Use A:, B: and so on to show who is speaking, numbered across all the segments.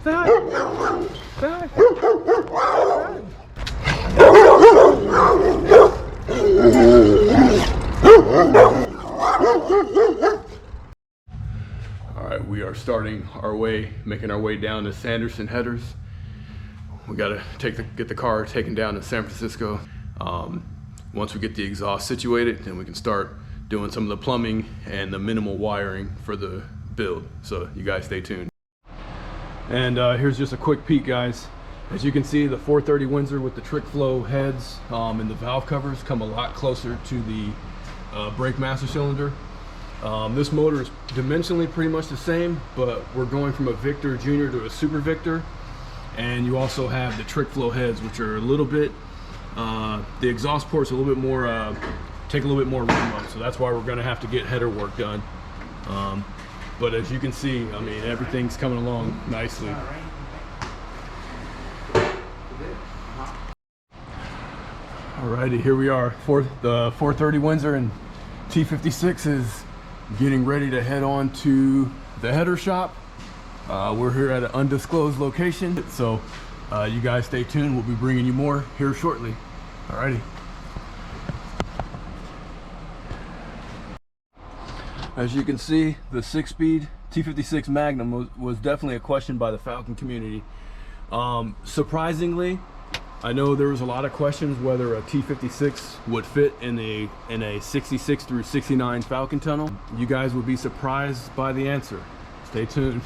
A: Say hi. Say hi. All right, we are starting our way, making our way down to Sanderson Headers. We gotta get the car taken down to San Francisco. Once we get the exhaust situated, then we can start doing some of the plumbing and the minimal wiring for the build. So you guys stay tuned. And here's just a quick peek, guys. As you can see, the 430 Windsor with the trick flow heads and the valve covers come a lot closer to the brake master cylinder. This motor is dimensionally pretty much the same, but we're going from a Victor Junior to a Super Victor. And you also have the trick flow heads, which are a little bit, the exhaust ports a little bit more, take a little bit more room up. So that's why we're gonna have to get header work done. But as you can see, I mean, everything's coming along nicely. Alrighty, here we are. The 430 Windsor and T56 is getting ready to head on to the header shop. We're here at an undisclosed location, so you guys stay tuned. We'll be bringing you more here shortly. Alrighty. As you can see, the 6-speed T56 Magnum was definitely a question by the Falcon community. Surprisingly, I know there was a lot of questions whether a T56 would fit in a 66 through 69 Falcon tunnel. You guys would be surprised by the answer. Stay tuned.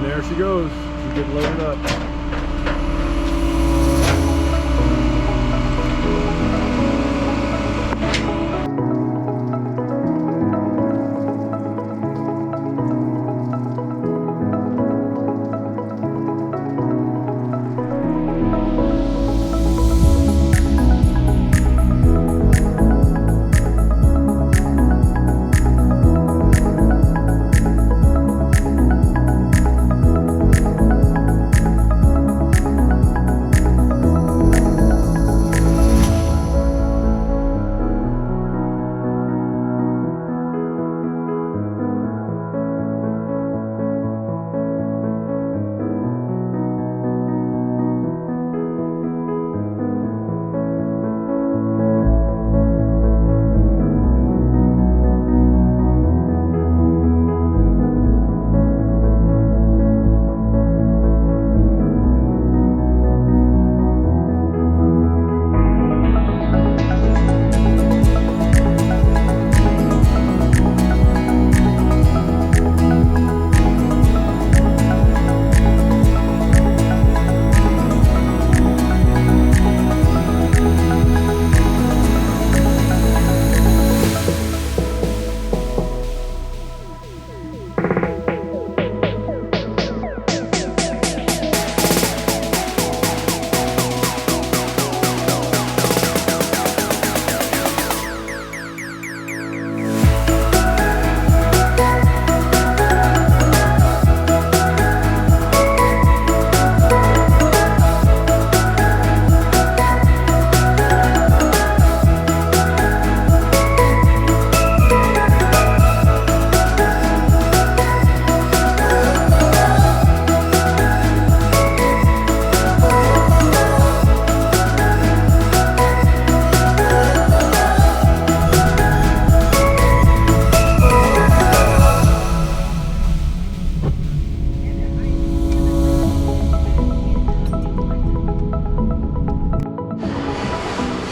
A: There she goes. She's getting loaded up.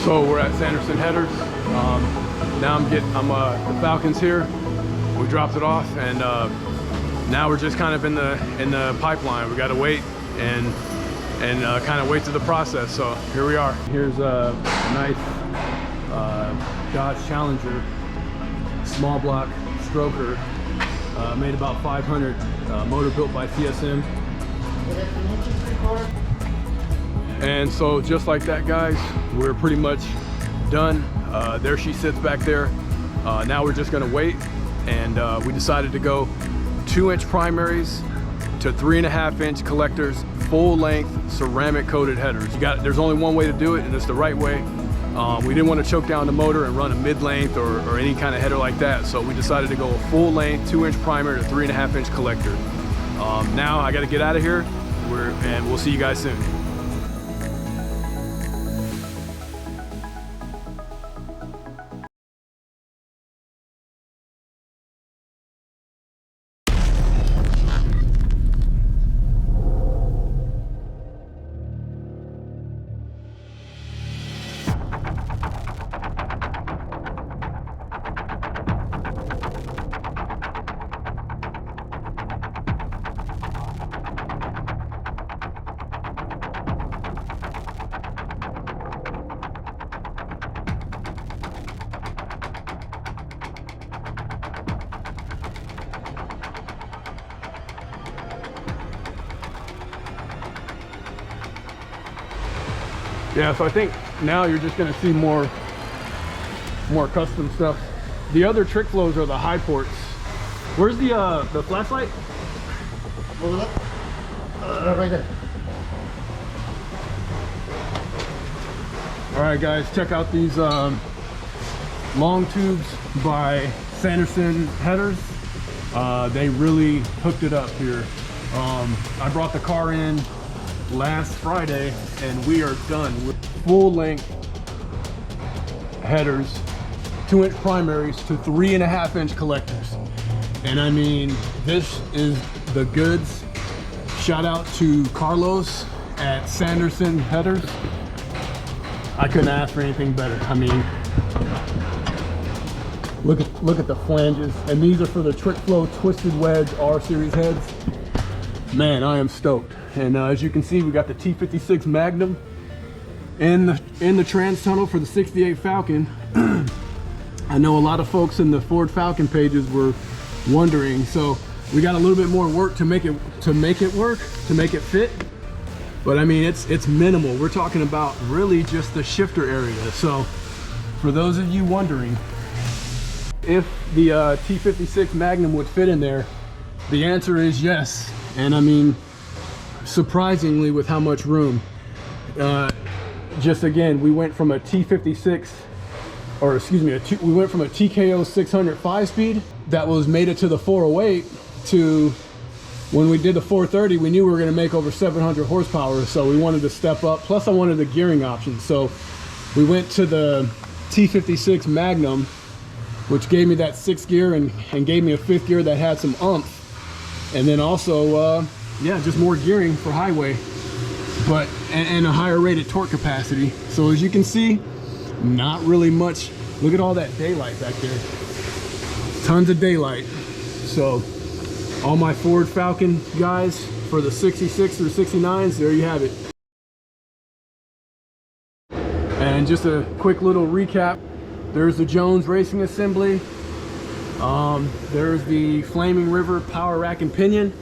A: So we're at Sanderson Headers. Now the Falcon's here. We dropped it off, and now we're just kind of in the pipeline. We got to wait and kind of wait through the process. So here we are. Here's a nice Dodge Challenger small block stroker, made about 500, motor built by TSM. And so just like that, guys, we're pretty much done. There she sits back there. Now we're just gonna wait, and we decided to go 2-inch primaries to 3.5-inch collectors, full length ceramic coated headers. There's only one way to do it, and it's the right way. We didn't want to choke down the motor and run a mid-length or any kind of header like that, so we decided to go a full length 2-inch primer to 3.5-inch collector. Now I got to get out of here, and we'll see you guys soon. Yeah, so I think now you're just gonna see more custom stuff. The other trick flows are the high ports. Where's the flashlight?
B: Over there. Right there.
A: All right, guys, check out these long tubes by Sanderson headers. They really hooked it up here. I brought the car in last Friday, and we are done with full length headers, 2-inch primaries to 3.5-inch collectors. And I mean, this is the goods. Shout out to Carlos at Sanderson Headers. I couldn't ask for anything better. I mean, look at the flanges, and these are for the Trick Flow Twisted Wedge R Series heads. Man, I am stoked. And as you can see, we got the T56 Magnum in the trans tunnel for the 68 Falcon. I know a lot of folks in the Ford Falcon pages were wondering, so we got a little bit more work to make it work, to make it fit. But I mean, it's minimal. We're talking about really just the shifter area. So for those of you wondering if the T56 Magnum would fit in there, the answer is yes. And I mean, surprisingly, with how much room. Just again, we went from a T56, or excuse me, we went from a TKO 600 5-speed that was made it to the 408 to when we did the 430, we knew we were going to make over 700 horsepower, so we wanted to step up. Plus I wanted the gearing option, so we went to the T56 Magnum, which gave me that 6th gear and gave me a 5th gear that had some oomph, and then also yeah, just more gearing for highway, but and a higher rated torque capacity. So as you can see, not really much. Look at all that daylight back there, tons of daylight. So all my Ford Falcon guys for the 66 through 69s, there you have it. And just a quick little recap, there's the Jones Racing Assembly, there's the Flaming River Power Rack and Pinion.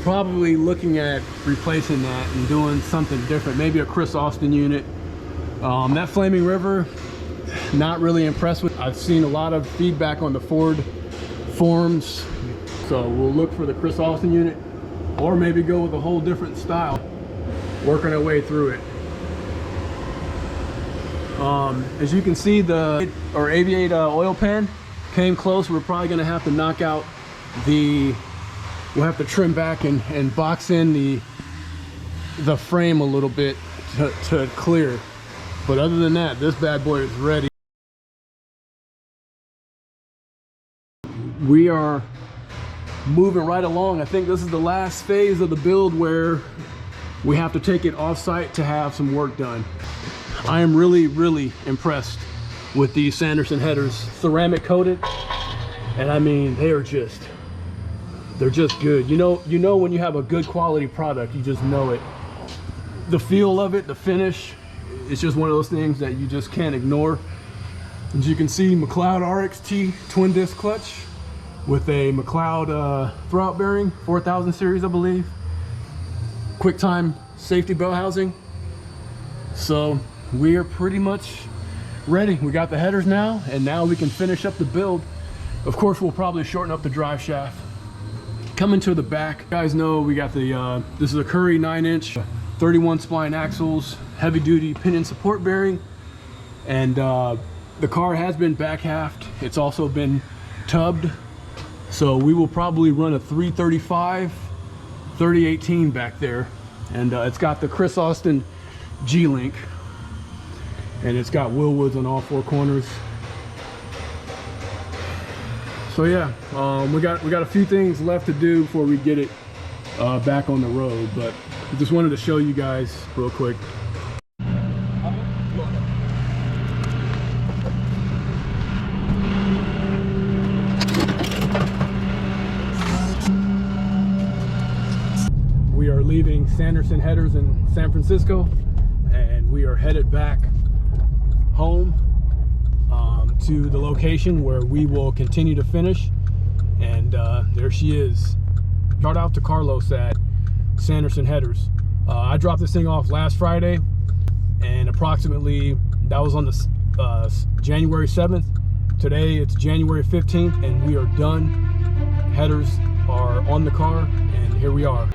A: Probably looking at replacing that and doing something different, maybe a Chris Austin unit. That Flaming River, not really impressed with. I've seen a lot of feedback on the Ford forums, so we'll look for the Chris Austin unit, or maybe go with a whole different style, working our way through it. As you can see, the Aviate oil pan came close. We're probably going to have to knock out we'll have to trim back and box in the frame a little bit to clear. But other than that, this bad boy is ready. We are moving right along. I think this is the last phase of the build where we have to take it off-site to have some work done. I am really impressed with these Sanderson headers, ceramic coated, and I mean, they're just good. You know when you have a good quality product, you just know it. The feel of it, the finish, it's just one of those things that you just can't ignore. As you can see, McLeod RXT twin disc clutch with a McLeod throwout bearing, 4000 series I believe. QuickTime safety belt housing. So we are pretty much ready. We got the headers now, and now we can finish up the build. Of course, we'll probably shorten up the drive shaft. Coming to the back, you guys know we got the this is a Curry 9-inch 31 spline axles, heavy duty pinion support bearing, and the car has been back halved. It's also been tubbed, so we will probably run a 335 3018 back there, and it's got the Chris Austin G-Link, and it's got Willwoods on all 4 corners. So yeah, we got a few things left to do before we get it back on the road, but I just wanted to show you guys real quick. We are leaving Sanderson Headers in San Francisco, and we are headed back home to the location where we will continue to finish. And there she is. Shout out to Carlos at Sanderson Headers. I dropped this thing off last Friday, and approximately that was on the January 7th. Today it's January 15th, and we are done. Headers are on the car, and here we are.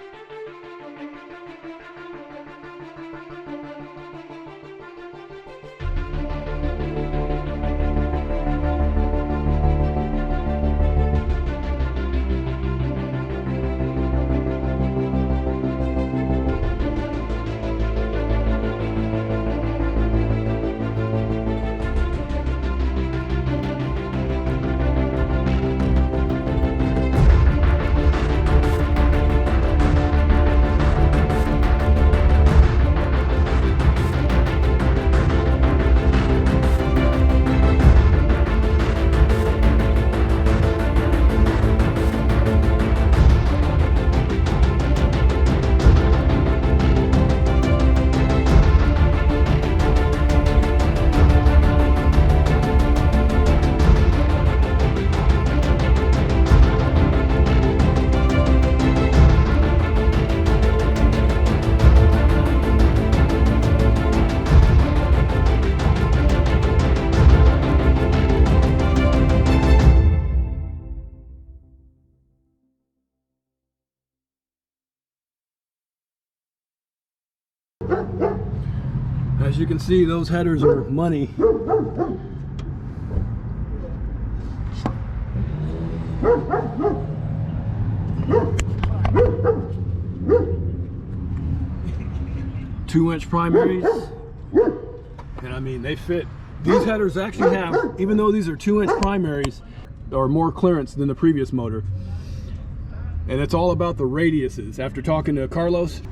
A: As you can see, those headers are money. Two-inch primaries, and I mean, they fit. These headers actually have, even though these are 2-inch primaries, are more clearance than the previous motor. And it's all about the radiuses. After talking to Carlos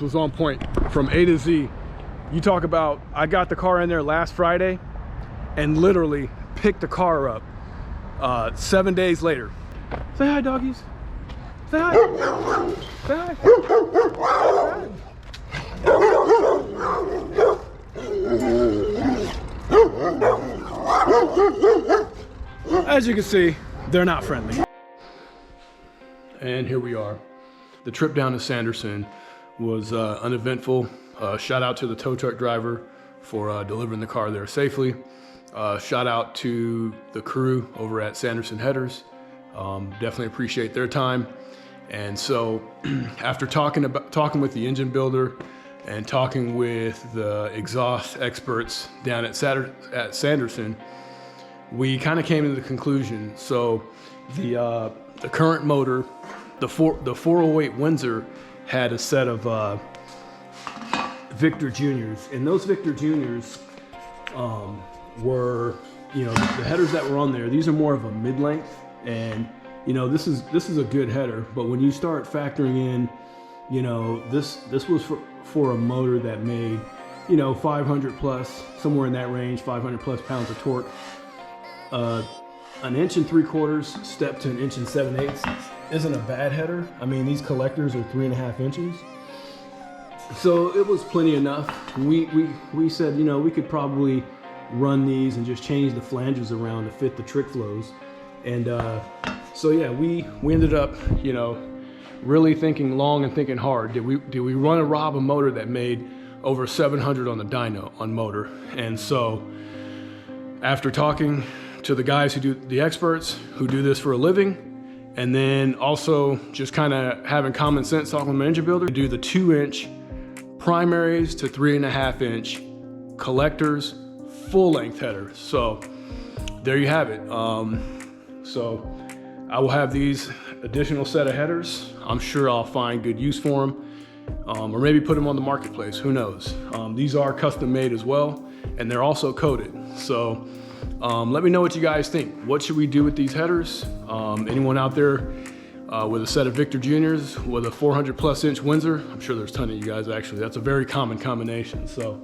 A: was on point from A to Z. You talk about, I got the car in there last Friday and literally picked the car up 7 days later. Say hi, doggies. Say hi. Say hi. As you can see, they're not friendly. And here we are. The trip down to Sanderson was uneventful. Shout out to the tow truck driver for delivering the car there safely. Shout out to the crew over at Sanderson Headers. Definitely appreciate their time. And so after talking with the engine builder and talking with the exhaust experts down at Sanderson, we kind of came to the conclusion. So the current motor, the 408 Windsor, had a set of Victor Juniors, and those Victor Juniors were, you know, the headers that were on there, these are more of a mid-length, and you know, this is a good header, but when you start factoring in, you know, this was for a motor that made, you know, 500 plus, somewhere in that range, 500 plus pounds of torque. An 1 3/4 step to 1 7/8 isn't a bad header. I mean, these collectors are 3.5 inches. So it was plenty enough. We said, you know, we could probably run these and just change the flanges around to fit the trick flows. And so yeah, we ended up, you know, really thinking long and thinking hard. Did we want to rob a motor that made over 700 on the dyno on motor. And so after talking to the guys who do, the experts who do this for a living, and then also just kind of having common sense talking with my engine builder, do the 2-inch primaries to 3.5-inch collectors, full length headers. So there you have it. So I will have these additional set of headers. I'm sure I'll find good use for them, or maybe put them on the marketplace, who knows. These are custom made as well, and they're also coated. So let me know what you guys think. What should we do with these headers? Anyone out there with a set of Victor Juniors with a 400+ inch Windsor? I'm sure there's a ton of you guys actually. That's a very common combination. So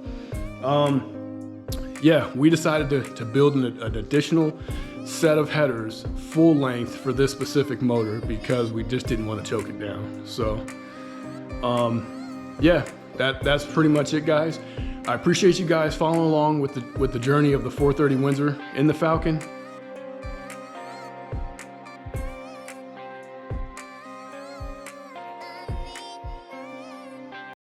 A: yeah, we decided to build an additional set of headers full length for this specific motor because we just didn't want to choke it down. So yeah, that's pretty much it, guys. I appreciate you guys following along with the journey of the 430 Windsor in the Falcon.